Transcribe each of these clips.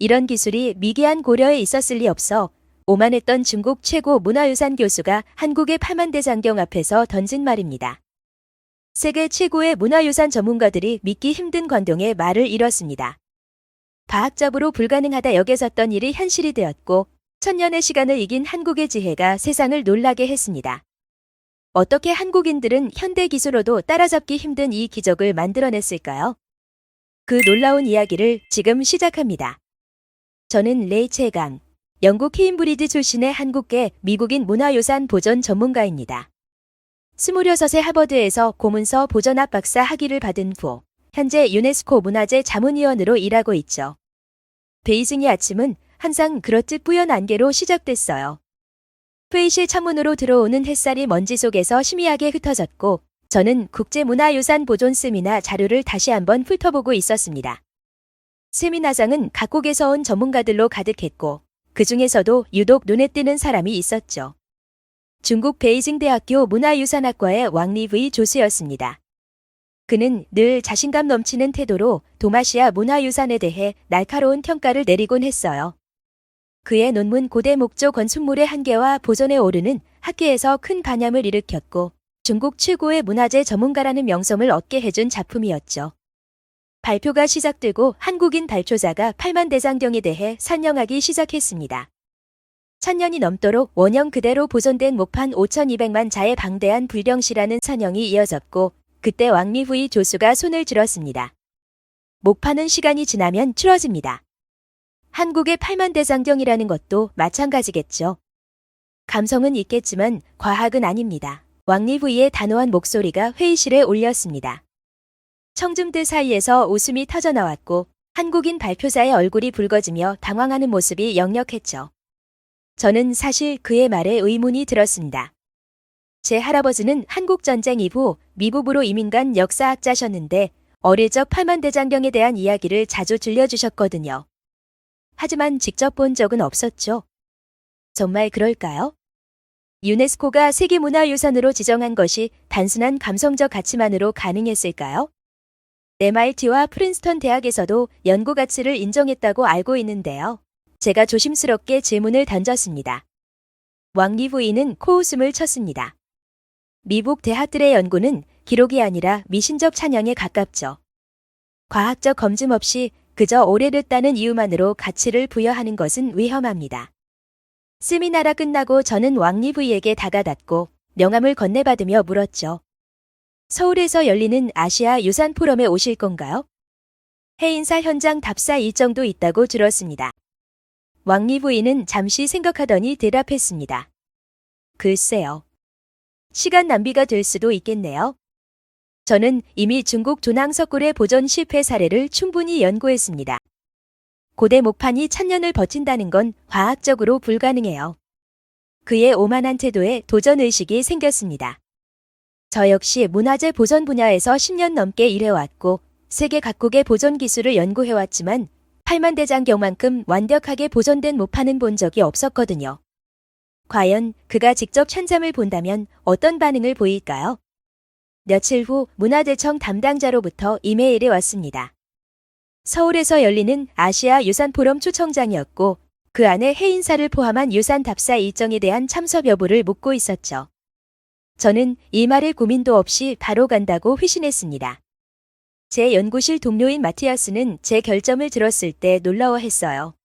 이런 기술이 미개한 고려에 있었을 리 없어 오만했던 중국 최고 문화유산 교수가 한국의 팔만대장경 앞에서 던진 말입니다. 세계 최고의 문화유산 전문가들이 믿기 힘든 광경에 말을 잃었습니다. 과학적으로 불가능하다 여겨졌던 일이 현실이 되었고 천년의 시간을 이긴 한국의 지혜가 세상을 놀라게 했습니다. 어떻게 한국인들은 현대 기술로도 따라잡기 힘든 이 기적을 만들어냈을까요? 그 놀라운 이야기를 지금 시작합니다. 저는 레이 채강, 영국 케임브리지 출신의 한국계 미국인 문화유산 보존 전문가입니다. 26세 하버드에서 고문서 보존학 박사 학위를 받은 후 현재 유네스코 문화재 자문위원으로 일하고 있죠. 베이징의 아침은 항상 그렇듯 뿌연 안개로 시작됐어요. 회의실 창문으로 들어오는 햇살이 먼지 속에서 희미하게 흩어졌고 저는 국제문화유산 보존 세미나 자료를 다시 한번 훑어보고 있었습니다. 세미나장은 각국에서 온 전문가들로 가득했고 그 중에서도 유독 눈에 띄는 사람이 있었죠. 중국 베이징대학교 문화유산학과의 왕리브이 조수였습니다. 그는 늘 자신감 넘치는 태도로 도마시아 문화유산에 대해 날카로운 평가를 내리곤 했어요. 그의 논문 고대 목조 건축물의 한계와 보존에 오르는 학계에서 큰 반향을 일으켰고 중국 최고의 문화재 전문가라는 명성을 얻게 해준 작품이었죠. 발표가 시작되고 한국인 발표자가 팔만대장경에 대해 설명하기 시작했습니다. 1000년이 넘도록 원형 그대로 보존된 목판 5200만 자의 방대한 불경시라는 선형이 이어졌고 그때 왕리후이 조수가 손을 들었습니다. 목판은 시간이 지나면 추러집니다. 한국의 팔만대장경이라는 것도 마찬가지겠죠. 감성은 있겠지만 과학은 아닙니다. 왕리후이의 단호한 목소리가 회의실에 울렸습니다. 청중들 사이에서 웃음이 터져나왔고 한국인 발표자의 얼굴이 붉어지며 당황하는 모습이 역력했죠. 저는 사실 그의 말에 의문이 들었습니다. 제 할아버지는 한국전쟁 이후 미국으로 이민 간 역사학자셨는데 어릴 적 팔만대장경에 대한 이야기를 자주 들려주셨거든요. 하지만 직접 본 적은 없었죠. 정말 그럴까요? 유네스코가 세계문화유산으로 지정한 것이 단순한 감성적 가치만으로 가능했을까요? MIT와 프린스턴 대학에서도 연구 가치를 인정했다고 알고 있는데요. 제가 조심스럽게 질문을 던졌습니다. 왕리부인은 코웃음을 쳤습니다. 미국 대학들의 연구는 기록이 아니라 미신적 찬양에 가깝죠. 과학적 검증 없이 그저 오래됐다는 이유만으로 가치를 부여하는 것은 위험합니다. 세미나가 끝나고 저는 왕리부이에게 다가갔고 명함을 건네받으며 물었죠. 서울에서 열리는 아시아 유산 포럼에 오실 건가요? 해인사 현장 답사 일정도 있다고 들었습니다. 왕리부인은 잠시 생각하더니 대답했습니다. 글쎄요. 시간 낭비가 될 수도 있겠네요. 저는 이미 중국 조낭석굴의 보존 실패 사례를 충분히 연구했습니다. 고대 목판이 1000년을 버틴다는 건 과학적으로 불가능해요. 그의 오만한 태도에 도전의식이 생겼습니다. 저 역시 문화재 보존 분야에서 10년 넘게 일해왔고 세계 각국의 보존 기술을 연구해왔지만 팔만대장경만큼 완벽하게 보존된 목판은 본 적이 없었거든요. 과연 그가 직접 현장을 본다면 어떤 반응을 보일까요? 며칠 후 문화재청 담당자로부터 이메일이 왔습니다. 서울에서 열리는 아시아 유산 포럼 초청장이었고 그 안에 해인사를 포함한 유산 답사 일정에 대한 참석 여부를 묻고 있었죠. 저는 이 말에 고민도 없이 바로 간다고 회신했습니다. 제 연구실 동료인 마티아스는 제 결점을 들었을 때 놀라워했어요.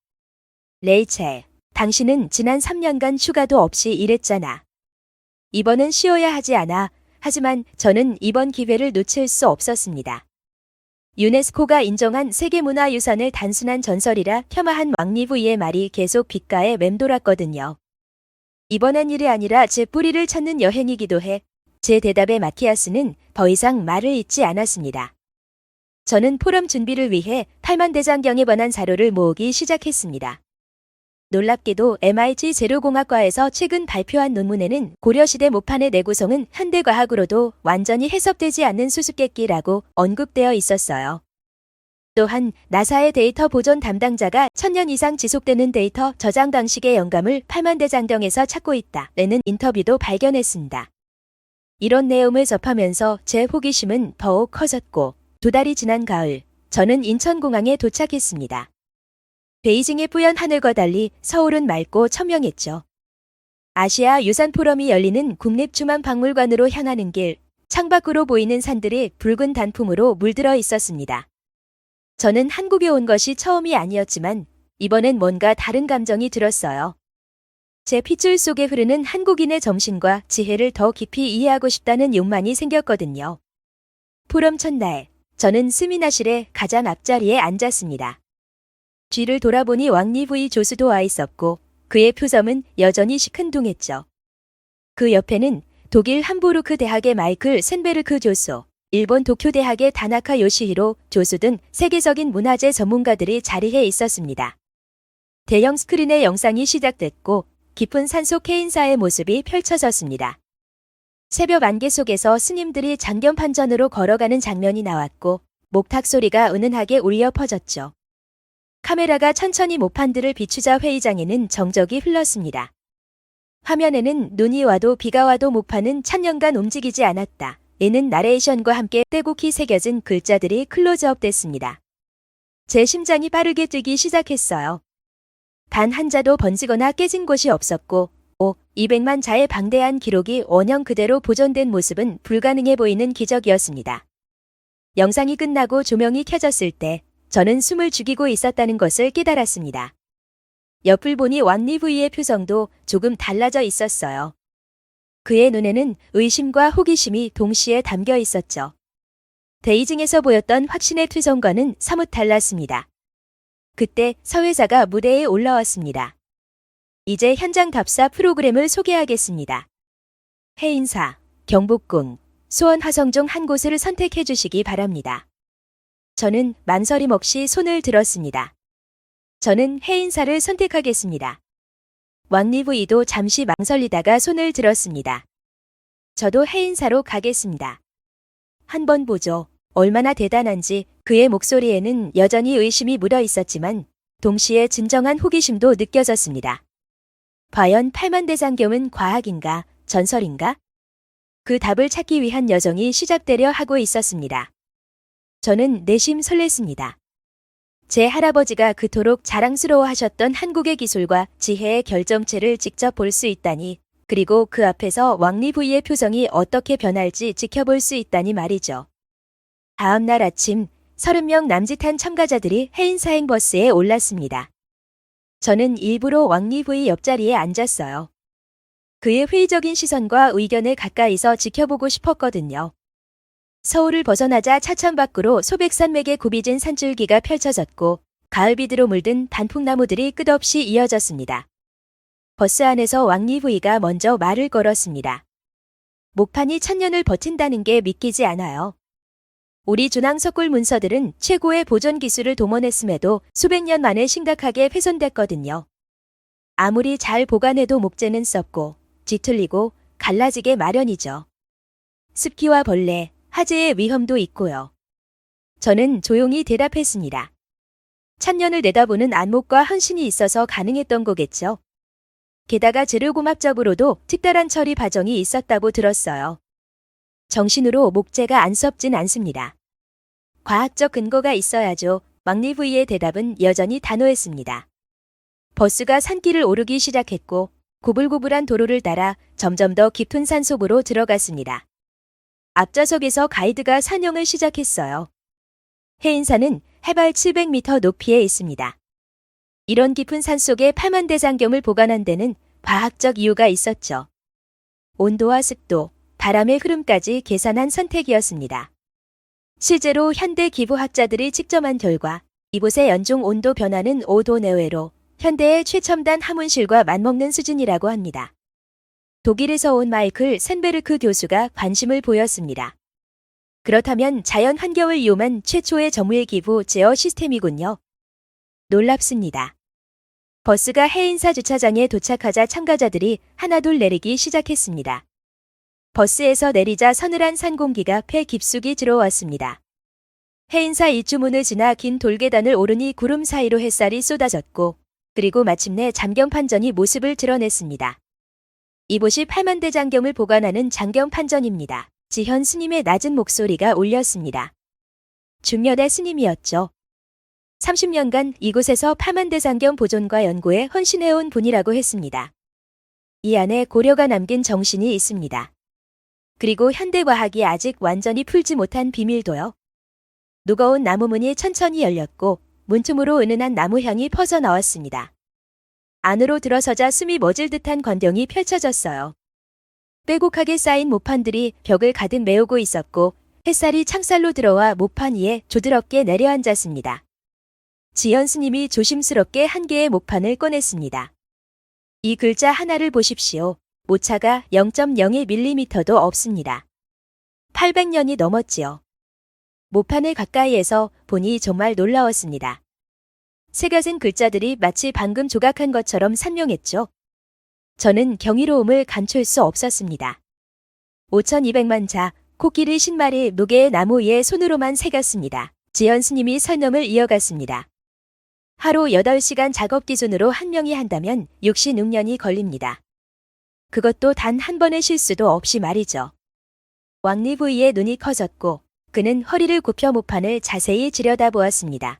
레이첼, 당신은 지난 3년간 휴가도 없이 일했잖아. 이번은 쉬어야 하지 않아. 하지만 저는 이번 기회를 놓칠 수 없었습니다. 유네스코가 인정한 세계문화유산을 단순한 전설이라 폄하한 왕리부이의 말이 계속 귓가에 맴돌았거든요. 이번엔 일이 아니라 제 뿌리를 찾는 여행이기도 해 제 대답에 마티아스는 더 이상 말을 잇지 않았습니다. 저는 포럼 준비를 위해 팔만대장경에 관한 자료를 모으기 시작했습니다. 놀랍게도 MIT 재료공학과에서 최근 발표한 논문에는 고려시대 목판의 내구성은 현대과학으로도 완전히 해석되지 않는 수수께끼라고 언급되어 있었어요. 또한 나사의 데이터 보존 담당자가 1000년 이상 지속되는 데이터 저장 방식의 영감을 팔만대장경에서 찾고 있다라는 인터뷰도 발견했습니다. 이런 내용을 접하면서 제 호기심은 더욱 커졌고 2달이 지난 가을, 저는 인천공항에 도착했습니다. 베이징의 뿌연 하늘과 달리 서울은 맑고 천명했죠. 아시아 유산 포럼이 열리는 국립중앙박물관으로 향하는 길, 창밖으로 보이는 산들이 붉은 단풍으로 물들어 있었습니다. 저는 한국에 온 것이 처음이 아니었지만 이번엔 뭔가 다른 감정이 들었어요. 제 핏줄 속에 흐르는 한국인의 정신과 지혜를 더 깊이 이해하고 싶다는 욕망이 생겼거든요. 포럼 첫날, 저는 스미나실의 가장 앞자리에 앉았습니다. 뒤를 돌아보니 왕리부이 조수도 와 있었고 그의 표정은 여전히 시큰둥했죠. 그 옆에는 독일 함부르크 대학의 마이클 센베르크 교수, 일본 도쿄 대학의 다나카 요시히로 교수 등 세계적인 문화재 전문가들이 자리해 있었습니다. 대형 스크린의 영상이 시작됐고 깊은 산속 해인사의 모습이 펼쳐졌습니다. 새벽 안개 속에서 스님들이 장경판전으로 걸어가는 장면이 나왔고 목탁 소리가 은은하게 울려 퍼졌죠. 카메라가 천천히 모판들을 비추자 회의장에는 정적이 흘렀습니다. 화면에는 눈이 와도 비가 와도 모판은 천년간 움직이지 않았다. 에는 나레이션과 함께 떼곡히 새겨진 글자들이 클로즈업 됐습니다. 제 심장이 빠르게 뛰기 시작했어요. 단 한 자도 번지거나 깨진 곳이 없었고 200만 자의 방대한 기록이 원형 그대로 보존된 모습은 불가능해 보이는 기적이었습니다. 영상이 끝나고 조명이 켜졌을 때 저는 숨을 죽이고 있었다는 것을 깨달았습니다. 옆을 보니 왕리부이의 표정도 조금 달라져 있었어요. 그의 눈에는 의심과 호기심이 동시에 담겨 있었죠. 베이징에서 보였던 확신의 표정과는 사뭇 달랐습니다. 그때 서회자가 무대에 올라왔습니다. 이제 현장 답사 프로그램을 소개하겠습니다. 해인사, 경복궁, 소원 화성 중 한 곳을 선택해 주시기 바랍니다. 저는 망설임 없이 손을 들었습니다. 저는 해인사를 선택하겠습니다. 왕리부이도 잠시 망설이다가 손을 들었습니다. 저도 해인사로 가겠습니다. 한번 보죠. 얼마나 대단한지. 그의 목소리에는 여전히 의심이 묻어 있었지만 동시에 진정한 호기심도 느껴졌습니다. 과연 팔만대장경은 과학인가, 전설인가? 그 답을 찾기 위한 여정이 시작되려 하고 있었습니다. 저는 내심 설렜습니다. 제 할아버지가 그토록 자랑스러워하셨던 한국의 기술과 지혜의 결정체를 직접 볼 수 있다니, 그리고 그 앞에서 왕리부이의 표정이 어떻게 변할지 지켜볼 수 있다니 말이죠. 다음 날 아침 30명 남짓한 참가자들이 해인사행 버스에 올랐습니다. 저는 일부러 왕리부이 옆자리에 앉았어요. 그의 회의적인 시선과 의견을 가까이서 지켜보고 싶었거든요. 서울을 벗어나자 차천 밖으로 소백산맥에 굽이진 산줄기가 펼쳐졌고 가을비드로 물든 단풍나무들이 끝없이 이어졌습니다. 버스 안에서 왕리부이가 먼저 말을 걸었습니다. 목판이 천년을 버틴다는 게 믿기지 않아요. 우리 준왕석굴 문서들은 최고의 보존 기술을 동원했음에도 수백 년 만에 심각하게 훼손됐거든요. 아무리 잘 보관해도 목재는 썩고 뒤틀리고 갈라지게 마련이죠. 습기와 벌레, 화재의 위험도 있고요. 저는 조용히 대답했습니다. 천년을 내다보는 안목과 헌신이 있어서 가능했던 거겠죠. 게다가 재료공학적으로도 특별한 처리 과정이 있었다고 들었어요. 정신으로 목재가 안 썩진 않습니다. 과학적 근거가 있어야죠. 왕리부이의 대답은 여전히 단호했습니다. 버스가 산길을 오르기 시작했고 고불고불한 도로를 따라 점점 더 깊은 산속으로 들어갔습니다. 앞좌석에서 가이드가 산영을 시작했어요. 해인사는 해발 700m 높이에 있습니다. 이런 깊은 산속에 팔만대장경을 보관한 데는 과학적 이유가 있었죠. 온도와 습도, 바람의 흐름까지 계산한 선택이었습니다. 실제로 현대 기부학자들이 측정한 결과 이곳의 연중 온도 변화는 5도 내외로 현대의 최첨단 하문실과 맞먹는 수준이라고 합니다. 독일에서 온 마이클 센베르크 교수가 관심을 보였습니다. 그렇다면 자연 환경을 이용한 최초의 정밀 기부 제어 시스템이군요. 놀랍습니다. 버스가 해인사 주차장에 도착하자 참가자들이 하나둘 내리기 시작했습니다. 버스에서 내리자 서늘한 산 공기가 폐 깊숙이 들어왔습니다. 해인사 입주문을 지나 긴 돌계단을 오르니 구름 사이로 햇살이 쏟아졌고 그리고 마침내 잠경판전이 모습을 드러냈습니다. 이곳이 팔만대장경을 보관하는 장경판전입니다. 지현 스님의 낮은 목소리가 울렸습니다. 중년의 스님이었죠. 30년간 이곳에서 파만대장경 보존과 연구에 헌신해온 분이라고 했습니다. 이 안에 고려가 남긴 정신이 있습니다. 그리고 현대과학이 아직 완전히 풀지 못한 비밀도요. 무거운 나무문이 천천히 열렸고 문틈으로 은은한 나무향이 퍼져 나왔습니다. 안으로 들어서자 숨이 멎을 듯한 광경이 펼쳐졌어요. 빼곡하게 쌓인 모판들이 벽을 가득 메우고 있었고 햇살이 창살로 들어와 모판 위에 조드럽게 내려앉았습니다. 지현 스님이 조심스럽게 한 개의 모판을 꺼냈습니다. 이 글자 하나를 보십시오. 모차가 0.01mm도 없습니다. 800년이 넘었지요. 모판을 가까이에서 보니 정말 놀라웠습니다. 새겨진 글자들이 마치 방금 조각한 것처럼 선명했죠. 저는 경이로움을 감출 수 없었습니다. 5200만 자, 코끼리 10마리 무게의 나무 위에 손으로만 새겼습니다. 지연 스님이 설명을 이어갔습니다. 하루 8시간 작업 기준으로 한 명이 한다면 66년이 걸립니다. 그것도 단 한 번의 실수도 없이 말이죠. 왕리 부위의 눈이 커졌고 그는 허리를 굽혀 모판을 자세히 들여다보았습니다.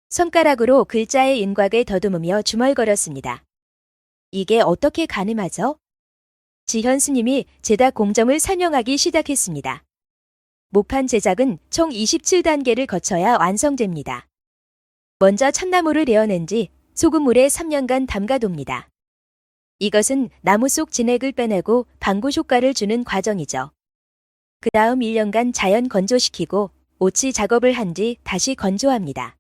손가락으로 글자의 윤곽을 더듬으며 중얼거렸습니다. 이게 어떻게 가능하죠? 지현 스님이 제작 공정을 설명하기 시작했습니다. 모판 제작은 총 27단계를 거쳐야 완성됩니다. 먼저 참나무를 내어낸 뒤 소금물에 3년간 담가둡니다. 이것은 나무 속 진액을 빼내고 방부 효과를 주는 과정이죠. 그 다음 1년간 자연 건조시키고 오치 작업을 한 뒤 다시 건조합니다.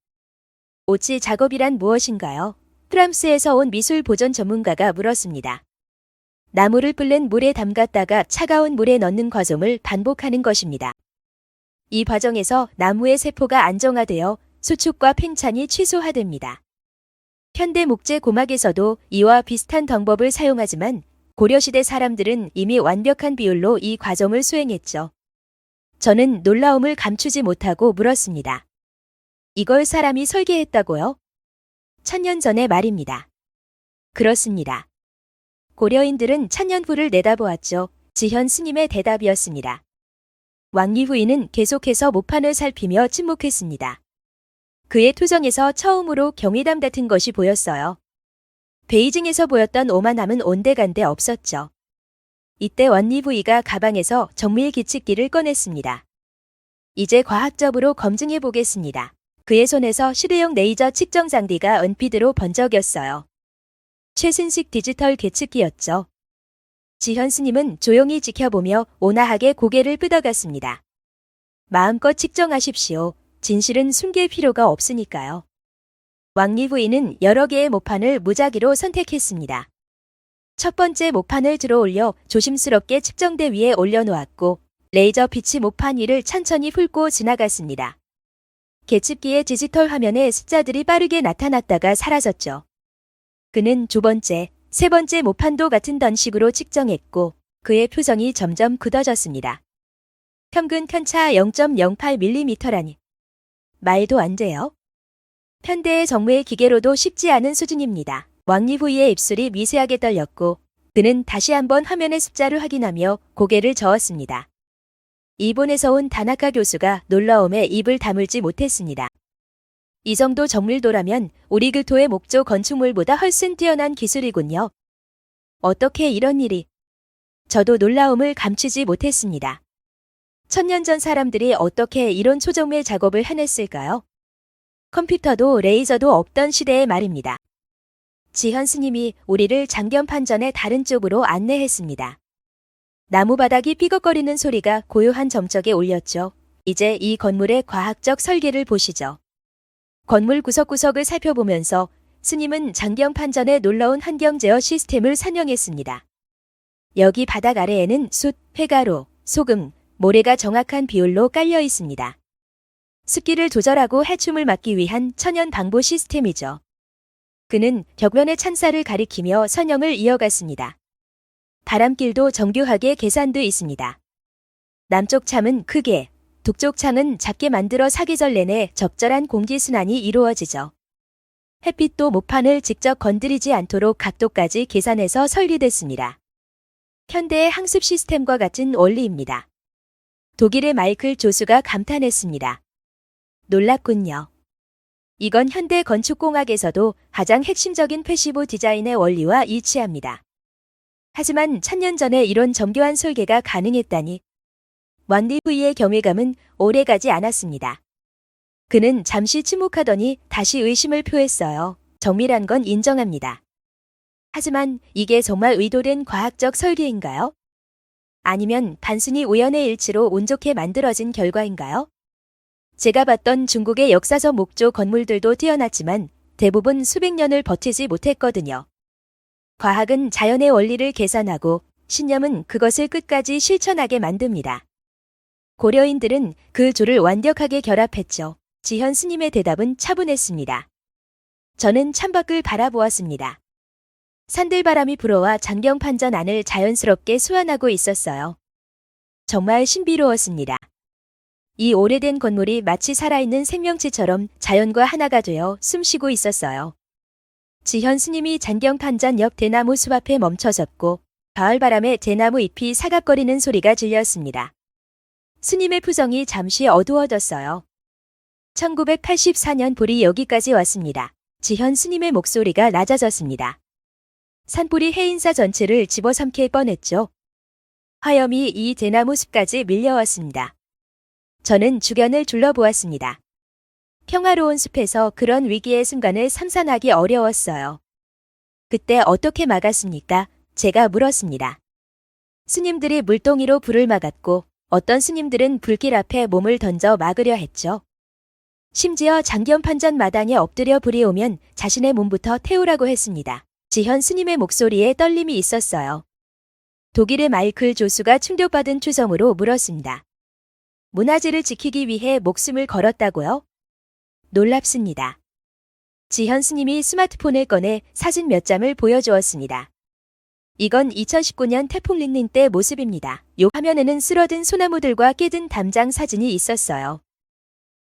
오치 작업이란 무엇인가요? 프랑스에서 온 미술 보존 전문가가 물었습니다. 나무를 불린 물에 담갔다가 차가운 물에 넣는 과정을 반복하는 것입니다. 이 과정에서 나무의 세포가 안정화되어 수축과 팽창이 최소화됩니다. 현대 목재 고막에서도 이와 비슷한 방법을 사용하지만 고려시대 사람들은 이미 완벽한 비율로 이 과정을 수행했죠. 저는 놀라움을 감추지 못하고 물었습니다. 이걸 사람이 설계했다고요? 1000년 전의 말입니다. 그렇습니다. 고려인들은 1000년 후를 내다보았죠. 지현 스님의 대답이었습니다. 왕리 후인은 계속해서 모판을 살피며 침묵했습니다. 그의 투정에서 처음으로 경외감 같은 것이 보였어요. 베이징에서 보였던 오만함은 온데간데 없었죠. 이때 왕리 후이가 가방에서 정밀 기측기를 꺼냈습니다. 이제 과학적으로 검증해 보겠습니다. 그의 손에서 실외용 레이저 측정 장비가 은피드로 번쩍였어요. 최신식 디지털 계측기였죠. 지현 스님은 조용히 지켜보며 온화하게 고개를 끄덕였습니다. 마음껏 측정하십시오. 진실은 숨길 필요가 없으니까요. 왕리 부인은 여러 개의 모판을 무작위로 선택했습니다. 첫 번째 모판을 들어 올려 조심스럽게 측정대 위에 올려놓았고 레이저 빛이 모판 위를 천천히 훑고 지나갔습니다. 계측기의 디지털 화면에 숫자들이 빠르게 나타났다가 사라졌죠. 그는 두 번째, 세 번째 모판도 같은 단식으로 측정했고 그의 표정이 점점 굳어졌습니다. 평균 편차 0.08mm라니. 말도 안 돼요. 현대의 정밀 기계로도 쉽지 않은 수준입니다. 왕리 후이의 입술이 미세하게 떨렸고 그는 다시 한번 화면의 숫자를 확인하며 고개를 저었습니다. 일본에서 온 다나카 교수가 놀라움에 입을 다물지 못했습니다. 이 정도 정밀도라면 우리 글토의 목조 건축물보다 훨씬 뛰어난 기술이군요. 어떻게 이런 일이? 저도 놀라움을 감추지 못했습니다. 1000년 전 사람들이 어떻게 이런 초정밀 작업을 해냈을까요? 컴퓨터도 레이저도 없던 시대의 말입니다. 지현 스님이 우리를 장경판전의 다른 쪽으로 안내했습니다. 나무 바닥이 삐걱거리는 소리가 고요한 점적에 울렸죠. 이제 이 건물의 과학적 설계를 보시죠. 건물 구석구석을 살펴보면서 스님은 장경판전의 놀라운 환경 제어 시스템을 설명했습니다. 여기 바닥 아래에는 숯, 회가로, 소금, 모래가 정확한 비율로 깔려 있습니다. 습기를 조절하고 해충을 막기 위한 천연 방부 시스템이죠. 그는 벽면의 찬사를 가리키며 설명을 이어갔습니다. 바람길도 정교하게 계산돼 있습니다. 남쪽 참은 크게, 북쪽 창은 작게 만들어 사계절 내내 적절한 공기순환이 이루어지죠. 햇빛도 모판을 직접 건드리지 않도록 각도까지 계산해서 설계됐습니다. 현대의 항습 시스템과 같은 원리입니다. 독일의 마이클 조수가 감탄했습니다. 놀랍군요. 이건 현대 건축공학에서도 가장 핵심적인 패시브 디자인의 원리와 일치합니다. 하지만 1000년 전에 이런 정교한 설계가 가능했다니 왕리 후이의 경외감은 오래가지 않았습니다. 그는 잠시 침묵하더니 다시 의심을 표했어요. 정밀한 건 인정합니다. 하지만 이게 정말 의도된 과학적 설계인가요? 아니면 단순히 우연의 일치로 운 좋게 만들어진 결과인가요? 제가 봤던 중국의 역사적 목조 건물들도 뛰어났지만 대부분 수백 년을 버티지 못했거든요. 과학은 자연의 원리를 계산하고 신념은 그것을 끝까지 실천하게 만듭니다. 고려인들은 그 둘을 완벽하게 결합했죠. 지현 스님의 대답은 차분했습니다. 저는 창밖을 바라보았습니다. 산들바람이 불어와 장경판전 안을 자연스럽게 수환하고 있었어요. 정말 신비로웠습니다. 이 오래된 건물이 마치 살아있는 생명체처럼 자연과 하나가 되어 숨쉬고 있었어요. 지현 스님이 장경판전 옆 대나무 숲 앞에 멈춰섰고 가을바람에 대나무 잎이 사각거리는 소리가 들렸습니다. 스님의 표정이 잠시 어두워졌어요. 1984년 불이 여기까지 왔습니다. 지현 스님의 목소리가 낮아졌습니다. 산불이 해인사 전체를 집어삼킬 뻔했죠. 화염이 이 대나무 숲까지 밀려왔습니다. 저는 주변을 둘러보았습니다. 평화로운 숲에서 그런 위기의 순간을 상상하기 어려웠어요. 그때 어떻게 막았습니까? 제가 물었습니다. 스님들이 물동이로 불을 막았고 어떤 스님들은 불길 앞에 몸을 던져 막으려 했죠. 심지어 장경판전 마당에 엎드려 불이 오면 자신의 몸부터 태우라고 했습니다. 지현 스님의 목소리에 떨림이 있었어요. 독일의 마이클 조수가 충격받은 추성으로 물었습니다. 문화재를 지키기 위해 목숨을 걸었다고요? 놀랍습니다. 지현 스님이 스마트폰을 꺼내 사진 몇 장을 보여주었습니다. 이건 2019년 태풍 린닝 때 모습입니다. 요 화면에는 쓰러진 소나무들과 깨진 담장 사진이 있었어요.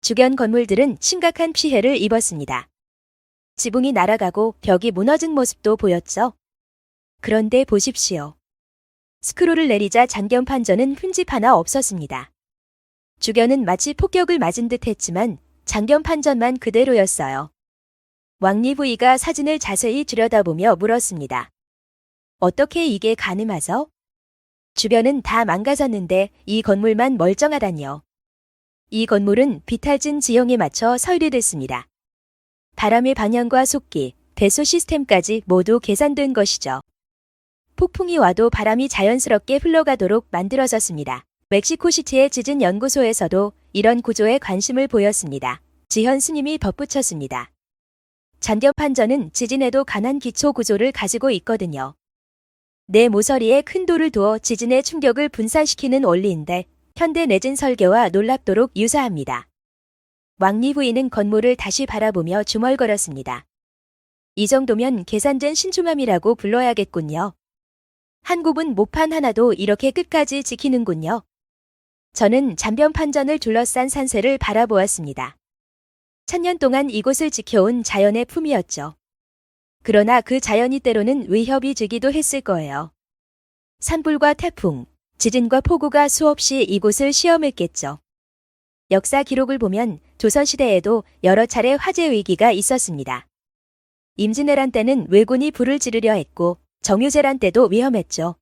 주변 건물들은 심각한 피해를 입었습니다. 지붕이 날아가고 벽이 무너진 모습도 보였죠. 그런데 보십시오. 스크롤을 내리자 장경판전은 흠집 하나 없었습니다. 주변은 마치 폭격을 맞은 듯 했지만 장경판전만 그대로였어요. 왕리 부이가 사진을 자세히 들여다보며 물었습니다. 어떻게 이게 가능하죠? 주변은 다 망가졌는데 이 건물만 멀쩡하다니요. 이 건물은 비탈진 지형에 맞춰 설계됐습니다. 바람의 방향과 속기, 배수 시스템까지 모두 계산된 것이죠. 폭풍이 와도 바람이 자연스럽게 흘러가도록 만들어졌습니다. 멕시코시티의 지진 연구소에서도 이런 구조에 관심을 보였습니다. 지현 스님이 덧붙였습니다. 장경판전은 지진에도 강한 기초 구조를 가지고 있거든요. 내 모서리에 큰 돌을 두어 지진의 충격을 분산시키는 원리인데 현대 내진 설계와 놀랍도록 유사합니다. 왕리 부인은 건물을 다시 바라보며 중얼거렸습니다. 이 정도면 계산된 신중함이라고 불러야겠군요. 한 굽은 모판 하나도 이렇게 끝까지 지키는군요. 저는 잔변판전을 둘러싼 산세를 바라보았습니다. 1000년 동안 이곳을 지켜온 자연의 품이었죠. 그러나 그 자연이 때로는 위협이 되기도 했을 거예요. 산불과 태풍, 지진과 폭우가 수없이 이곳을 시험했겠죠. 역사 기록을 보면 조선시대에도 여러 차례 화재 위기가 있었습니다. 임진왜란 때는 왜군이 불을 지르려 했고 정유재란 때도 위험했죠.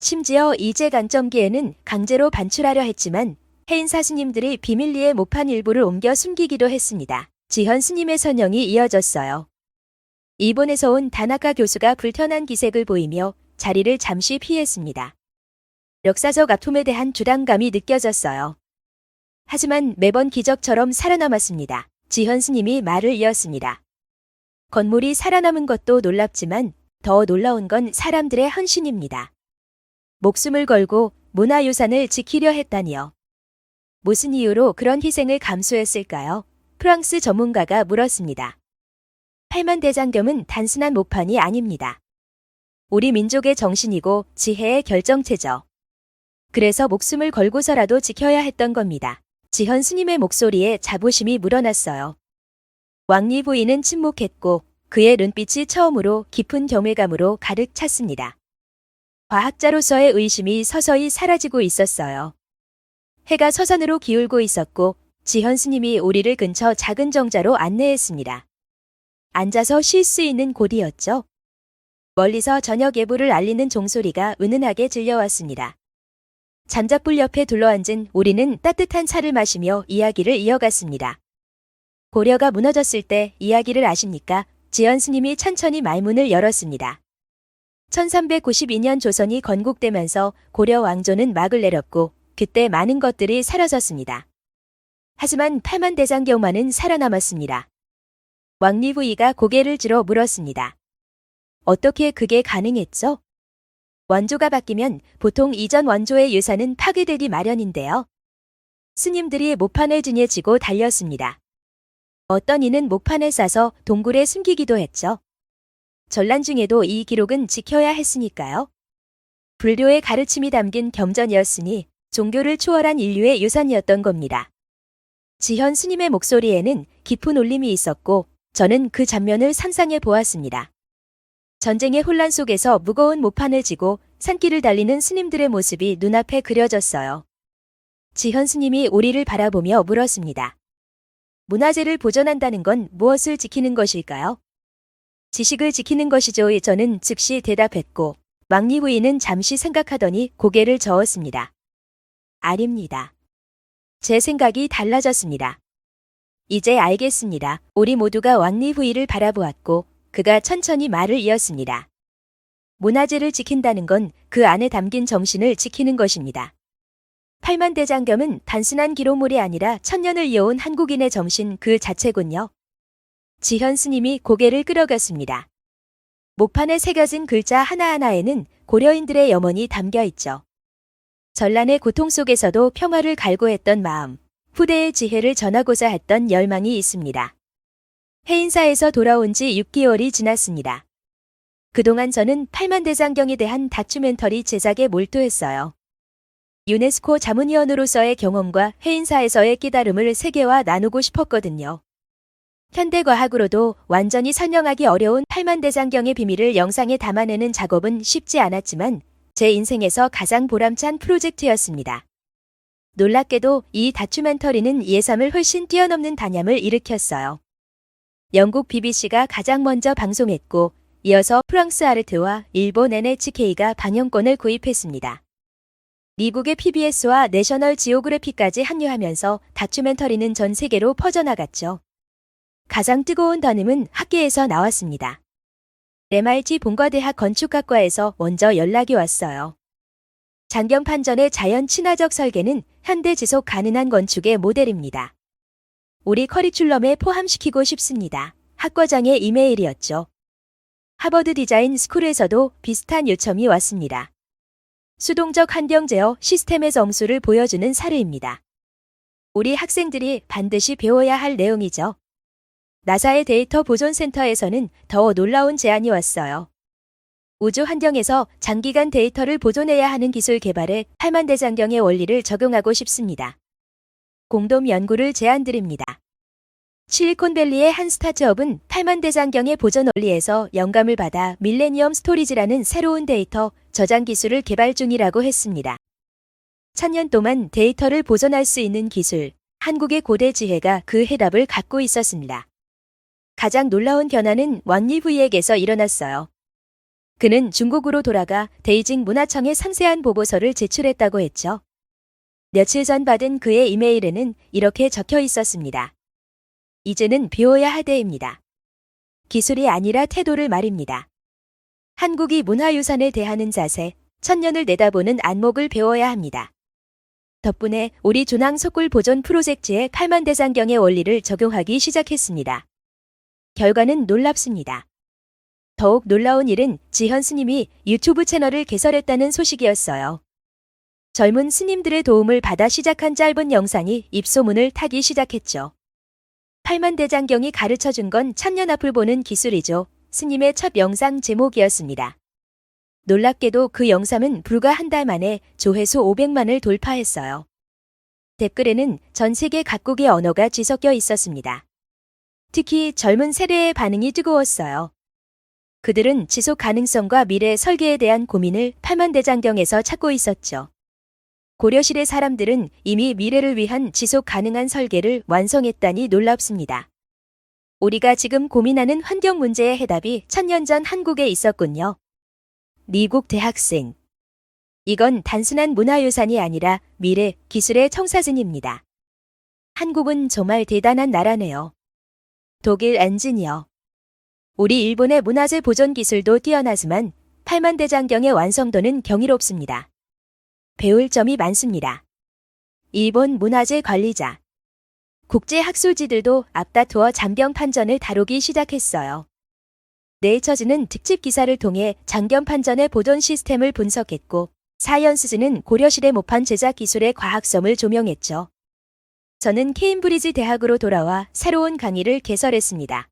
심지어 이제간점기에는 강제로 반출하려 했지만 해인사 스님들이 비밀리에 모판 일부를 옮겨 숨기기도 했습니다. 지현 스님의 선영이 이어졌어요. 일본에서 온 다나카 교수가 불편한 기색을 보이며 자리를 잠시 피했습니다. 역사적 아픔에 대한 부담감이 느껴졌어요. 하지만 매번 기적처럼 살아남았습니다. 지현 스님이 말을 이었습니다. 건물이 살아남은 것도 놀랍지만 더 놀라운 건 사람들의 헌신입니다. 목숨을 걸고 문화유산을 지키려 했다니요. 무슨 이유로 그런 희생을 감수했을까요? 프랑스 전문가가 물었습니다. 팔만대장경은 단순한 모판이 아닙니다. 우리 민족의 정신이고 지혜의 결정체죠. 그래서 목숨을 걸고서라도 지켜야 했던 겁니다. 지현 스님의 목소리에 자부심이 묻어났어요. 왕리 부인은 침묵했고 그의 눈빛이 처음으로 깊은 경외감으로 가득 찼습니다. 과학자로서의 의심이 서서히 사라지고 있었어요. 해가 서산으로 기울고 있었고 지현 스님이 우리를 근처 작은 정자로 안내했습니다. 앉아서 쉴 수 있는 곳이었죠. 멀리서 저녁 예불을 알리는 종소리가 은은하게 들려왔습니다. 잠자불 옆에 둘러앉은 우리는 따뜻한 차를 마시며 이야기를 이어갔습니다. 고려가 무너졌을 때 이야기를 아십니까? 지현 스님이 천천히 말문을 열었습니다. 1392년 조선이 건국되면서 고려 왕조는 막을 내렸고 그때 많은 것들이 사라졌습니다. 하지만 팔만대장경만은 살아남았습니다. 왕리부이가 고개를 들어 물었습니다. 어떻게 그게 가능했죠? 원조가 바뀌면 보통 이전 원조의 유산은 파괴되기 마련인데요. 스님들이 목판을 등에 지고 달렸습니다. 어떤 이는 목판을 싸서 동굴에 숨기기도 했죠. 전란 중에도 이 기록은 지켜야 했으니까요. 불교의 가르침이 담긴 경전이었으니 종교를 초월한 인류의 유산이었던 겁니다. 지현 스님의 목소리에는 깊은 울림이 있었고 저는 그 장면을 상상해 보았습니다. 전쟁의 혼란 속에서 무거운 모판을 지고 산길을 달리는 스님들의 모습이 눈앞에 그려졌어요. 지현 스님이 우리를 바라보며 물었습니다. 문화재를 보존한다는 건 무엇을 지키는 것일까요? 지식을 지키는 것이죠. 저는 즉시 대답했고 왕리부인은 잠시 생각하더니 고개를 저었습니다. 아닙니다. 제 생각이 달라졌습니다. 이제 알겠습니다. 우리 모두가 왕리부인을 바라보았고 그가 천천히 말을 이었습니다. 문화재를 지킨다는 건 그 안에 담긴 정신을 지키는 것입니다. 팔만대장경은 단순한 기록물이 아니라 천년을 이어온 한국인의 정신 그 자체군요. 지현 스님이 고개를 끄덕였습니다. 목판에 새겨진 글자 하나하나에는 고려인들의 염원이 담겨 있죠. 전란의 고통 속에서도 평화를 갈구했던 마음, 후대의 지혜를 전하고자 했던 열망이 있습니다. 해인사에서 돌아온 지 6개월이 지났습니다. 그동안 저는 팔만대장경에 대한 다큐멘터리 제작에 몰두했어요. 유네스코 자문위원으로서의 경험과 해인사에서의 깨달음을 세계와 나누고 싶었거든요. 현대과학으로도 완전히 설명하기 어려운 팔만대장경의 비밀을 영상에 담아내는 작업은 쉽지 않았지만 제 인생에서 가장 보람찬 프로젝트였습니다. 놀랍게도 이 다큐멘터리는 예상을 훨씬 뛰어넘는 단념을 일으켰어요. 영국 BBC가 가장 먼저 방송했고 이어서 프랑스 아르테와 일본 NHK가 방영권을 구입했습니다. 미국의 PBS와 내셔널 지오그래피까지 합류하면서 다큐멘터리는 전 세계로 퍼져나갔죠. 가장 뜨거운 단음은 학계에서 나왔습니다. MIT 본과대학 건축학과에서 먼저 연락이 왔어요. 장경판전의 자연 친화적 설계는 현대 지속 가능한 건축의 모델입니다. 우리 커리큘럼에 포함시키고 싶습니다. 학과장의 이메일이었죠. 하버드 디자인 스쿨에서도 비슷한 요청이 왔습니다. 수동적 환경 제어 시스템의 점수를 보여주는 사례입니다. 우리 학생들이 반드시 배워야 할 내용이죠. 나사의 데이터 보존센터에서는 더 놀라운 제안이 왔어요. 우주 환경에서 장기간 데이터를 보존해야 하는 기술 개발에 팔만대장경의 원리를 적용하고 싶습니다. 공동 연구를 제안드립니다. 실리콘밸리의 한 스타트업은 팔만대장경의 보존 원리에서 영감을 받아 밀레니엄 스토리지라는 새로운 데이터 저장 기술을 개발 중이라고 했습니다. 1000년 동안 데이터를 보존할 수 있는 기술, 한국의 고대 지혜가 그 해답을 갖고 있었습니다. 가장 놀라운 변화는 왕리부이에게서 일어났어요. 그는 중국으로 돌아가 베이징 문화청에 상세한 보고서를 제출했다고 했죠. 며칠 전 받은 그의 이메일에는 이렇게 적혀 있었습니다. 이제는 배워야 할 때입니다. 기술이 아니라 태도를 말입니다. 한국이 문화유산을 대하는 자세, 천년을 내다보는 안목을 배워야 합니다. 덕분에 우리 조낭 석굴 보존 프로젝트에 팔만대장경의 원리를 적용하기 시작했습니다. 결과는 놀랍습니다. 더욱 놀라운 일은 지현 스님이 유튜브 채널을 개설했다는 소식이었어요. 젊은 스님들의 도움을 받아 시작한 짧은 영상이 입소문을 타기 시작했죠. 팔만대장경이 가르쳐준 건 천년 앞을 보는 기술이죠. 스님의 첫 영상 제목이었습니다. 놀랍게도 그 영상은 불과 한 달 만에 조회수 500만을 돌파했어요. 댓글에는 전 세계 각국의 언어가 뒤섞여 있었습니다. 특히 젊은 세대의 반응이 뜨거웠어요. 그들은 지속 가능성과 미래 설계에 대한 고민을 팔만대장경에서 찾고 있었죠. 고려시대 사람들은 이미 미래를 위한 지속 가능한 설계를 완성했다니 놀랍습니다. 우리가 지금 고민하는 환경 문제의 해답이 1000년 전 한국에 있었군요. 미국 대학생. 이건 단순한 문화유산이 아니라 미래, 기술의 청사진입니다. 한국은 정말 대단한 나라네요. 독일 엔지니어. 우리 일본의 문화재 보존 기술도 뛰어나지만 팔만대장경의 완성도는 경이롭습니다. 배울 점이 많습니다. 일본 문화재 관리자. 국제학술지들도 앞다투어 장경 판전을 다루기 시작했어요. 네이처지는 특집 기사를 통해 장경 판전의 보존 시스템을 분석했고, 사이언스지는 고려시대 모판 제작 기술의 과학성을 조명했죠. 저는 케임브리지 대학으로 돌아와 새로운 강의를 개설했습니다.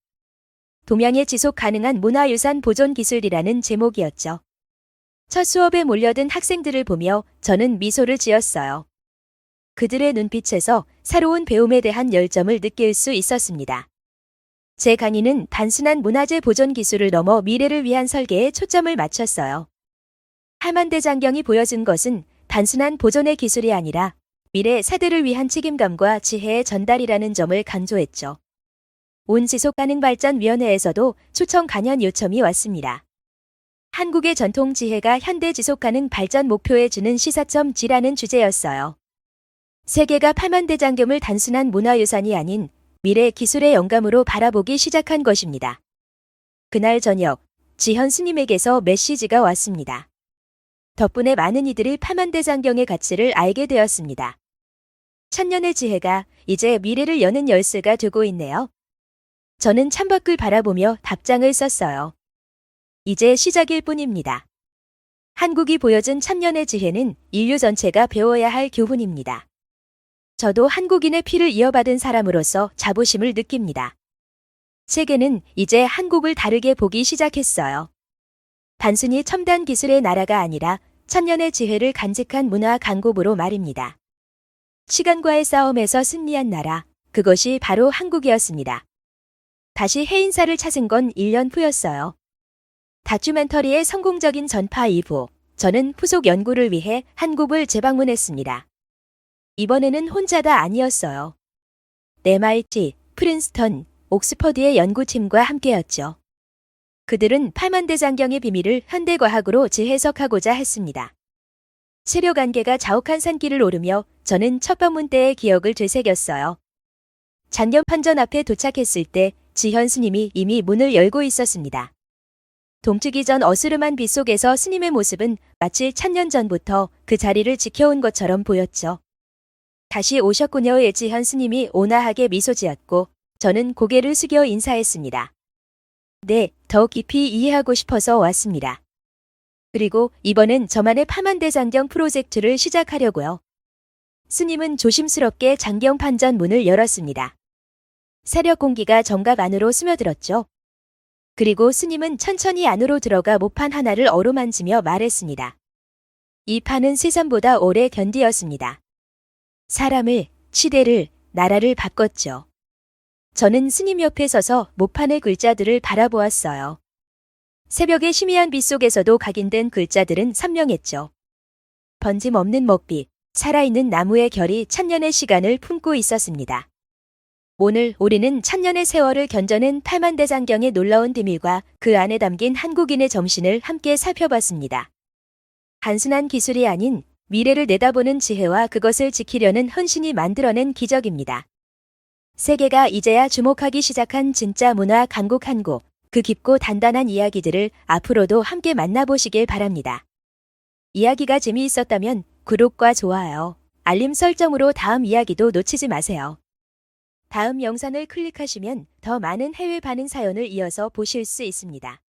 동양의 지속 가능한 문화유산 보존 기술이라는 제목이었죠. 첫 수업에 몰려든 학생들을 보며 저는 미소를 지었어요. 그들의 눈빛에서 새로운 배움에 대한 열정을 느낄 수 있었습니다. 제 강의는 단순한 문화재 보존 기술을 넘어 미래를 위한 설계에 초점을 맞췄어요. 팔만대장경이 보여준 것은 단순한 보존의 기술이 아니라 미래 세대를 위한 책임감과 지혜의 전달이라는 점을 강조했죠. 온 지속가능발전위원회에서도 초청 간연 요청이 왔습니다. 한국의 전통 지혜가 현대 지속가능 발전 목표에 주는 시사점지라는 주제였어요. 세계가 팔만대장경을 단순한 문화유산이 아닌 미래 기술의 영감으로 바라보기 시작한 것입니다. 그날 저녁, 지현 스님에게서 메시지가 왔습니다. 덕분에 많은 이들이 팔만대장경의 가치를 알게 되었습니다. 1000년의 지혜가 이제 미래를 여는 열쇠가 되고 있네요. 저는 창밖을 바라보며 답장을 썼어요. 이제 시작일 뿐입니다. 한국이 보여준 1000년의 지혜는 인류 전체가 배워야 할 교훈입니다. 저도 한국인의 피를 이어받은 사람으로서 자부심을 느낍니다. 세계는 이제 한국을 다르게 보기 시작했어요. 단순히 첨단 기술의 나라가 아니라 1000년의 지혜를 간직한 문화 강국으로 말입니다. 시간과의 싸움에서 승리한 나라, 그것이 바로 한국이었습니다. 다시 해인사를 찾은 건 1년 후였어요. 다큐멘터리의 성공적인 전파 이후 저는 후속 연구를 위해 한국을 재방문했습니다. 이번에는 혼자가 아니었어요. MIT, 프린스턴, 옥스퍼드의 연구팀과 함께였죠. 그들은 팔만대장경의 비밀을 현대과학으로 재해석하고자 했습니다. 세력안개가 자욱한 산길을 오르며 저는 첫 방문 때의 기억을 되새겼어요. 장경 판전 앞에 도착했을 때 지현 스님이 이미 문을 열고 있었습니다. 동트기 전 어스름한 빛 속에서 스님의 모습은 마치 1000년 전부터 그 자리를 지켜온 것처럼 보였죠. 다시 오셨군요의 지현 스님이 온화하게 미소 지었고 저는 고개를 숙여 인사했습니다. 네, 더 깊이 이해하고 싶어서 왔습니다. 그리고 이번엔 저만의 팔만대장경 프로젝트를 시작하려고요. 스님은 조심스럽게 장경 판전 문을 열었습니다. 새벽 공기가 정각 안으로 스며들었죠. 그리고 스님은 천천히 안으로 들어가 모판 하나를 어루만지며 말했습니다. 이 판은 세상보다 오래 견디었습니다. 사람을, 시대를, 나라를 바꿨죠. 저는 스님 옆에 서서 모판의 글자들을 바라보았어요. 새벽의 희미한 빛 속에서도 각인된 글자들은 선명했죠. 번짐 없는 먹빛, 살아있는 나무의 결이 1000년의 시간을 품고 있었습니다. 오늘 우리는 1000년의 세월을 견뎌낸 팔만대장경의 놀라운 비밀과 그 안에 담긴 한국인의 정신을 함께 살펴봤습니다. 단순한 기술이 아닌 미래를 내다보는 지혜와 그것을 지키려는 헌신이 만들어낸 기적입니다. 세계가 이제야 주목하기 시작한 진짜 문화 강국 한국, 그 깊고 단단한 이야기들을 앞으로도 함께 만나보시길 바랍니다. 이야기가 재미있었다면 구독과 좋아요, 알림 설정으로 다음 이야기도 놓치지 마세요. 다음 영상을 클릭하시면 더 많은 해외 반응 사연을 이어서 보실 수 있습니다.